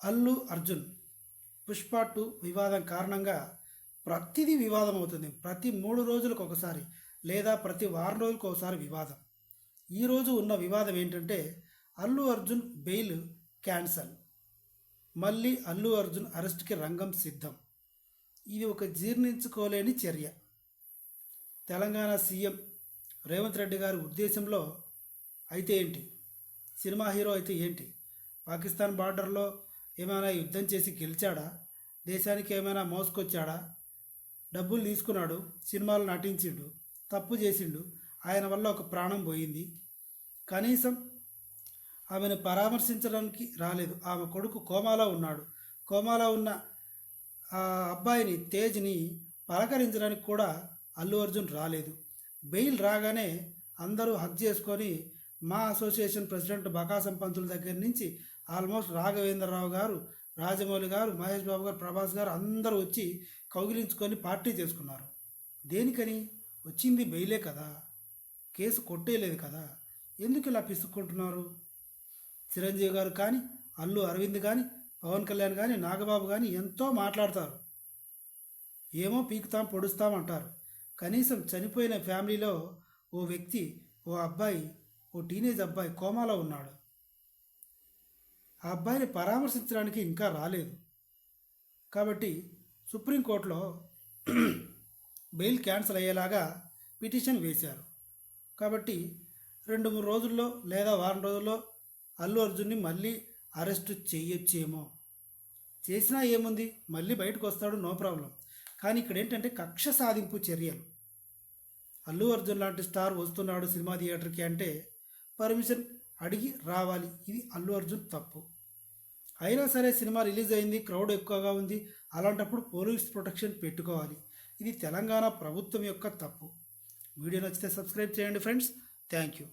అల్లు అర్జున్ పుష్ప 2 వివాదం కారణంగా ప్రతిదీ వివాదం అవుతుంది. ప్రతి 3 రోజులకు ఒకసారి లేదా ప్రతి వారం రోజులకు ఒకసారి వివాదం. ఈరోజు ఉన్న వివాదం ఏంటంటే అల్లు అర్జున్ బెయిల్ క్యాన్సల్. మళ్ళీ అల్లు అర్జున్ అరెస్ట్కి రంగం సిద్ధం. ఇది ఒక జీర్ణించుకోలేని చర్య. తెలంగాణ సీఎం రేవంత్ రెడ్డి గారి ఉద్దేశంలో అయితే ఏంటి, సినిమా హీరో అయితే ఏంటి, పాకిస్తాన్ బార్డర్లో ఏమైనా యుద్ధం చేసి గెలిచాడా, దేశానికి ఏమైనా మోసుకొచ్చాడా, డబ్బులు తీసుకున్నాడు, సినిమాలు నటించిండు, తప్పు చేసిండు, ఆయన వల్ల ఒక ప్రాణం పోయింది, కనీసం ఆమెను పరామర్శించడానికి రాలేదు. ఆమె కొడుకు కోమాలో ఉన్నాడు, కోమాలో ఉన్న ఆ అబ్బాయిని తేజ్ని పలకరించడానికి కూడా అల్లు అర్జున్ రాలేదు. బెయిల్ రాగానే అందరూ హక్ చేసుకొని మా అసోసియేషన్ ప్రెసిడెంట్ బకాసం పంతుల దగ్గర నుంచి ఆల్మోస్ట్ రాఘవేంద్రరావు గారు, రాజమౌళి గారు, మహేష్ బాబు గారు, ప్రభాస్ గారు అందరూ వచ్చి కౌగిలించుకొని పార్టీ చేసుకున్నారు. దేనికని? వచ్చింది బెయిలే కదా, కేసు కొట్టేయలేదు కదా, ఎందుకు ఇలా పిసుక్కుంటున్నారు? చిరంజీవి గారు కానీ, అల్లు అరవింద్ కానీ, పవన్ కళ్యాణ్ కానీ, నాగబాబు కానీ ఎంతో మాట్లాడతారు, ఏమో పీకుతాం పొడుస్తాం అంటారు. కనీసం చనిపోయిన ఫ్యామిలీలో ఓ వ్యక్తి, ఓ అబ్బాయి, ఓ టీనేజ్ అబ్బాయి కోమాలో ఉన్నాడు. ఆ అబ్బాయిని పరామర్శించడానికి ఇంకా రాలేదు. కాబట్టి సుప్రీంకోర్టులో బెయిల్ క్యాన్సిల్ అయ్యేలాగా పిటిషన్ వేశారు. కాబట్టి 2-3 రోజుల్లో లేదా వారం రోజుల్లో అల్లు అర్జున్ని మళ్ళీ అరెస్టు చేయొచ్చేమో. చేసినా ఏముంది, మళ్ళీ బయటకు వస్తాడు, నో ప్రాబ్లం. కానీ ఇక్కడ ఏంటంటే కక్ష సాధింపు చర్యలు. అల్లు అర్జున్ లాంటి స్టార్ వస్తున్నాడు సినిమా థియేటర్కి అంటే పర్మిషన్ అడిగి రావాలి. ఇది అల్లు అర్జున్ తప్పు. అయినా సరే సినిమా రిలీజ్ అయింది, క్రౌడ్ ఎక్కువగా ఉంది, అలాంటప్పుడు పోలీస్ ప్రొటెక్షన్ పెట్టుకోవాలి. ఇది తెలంగాణ ప్రభుత్వం యొక్క తప్పు. వీడియో నచ్చితే సబ్స్క్రైబ్ చేయండి ఫ్రెండ్స్. Thank you.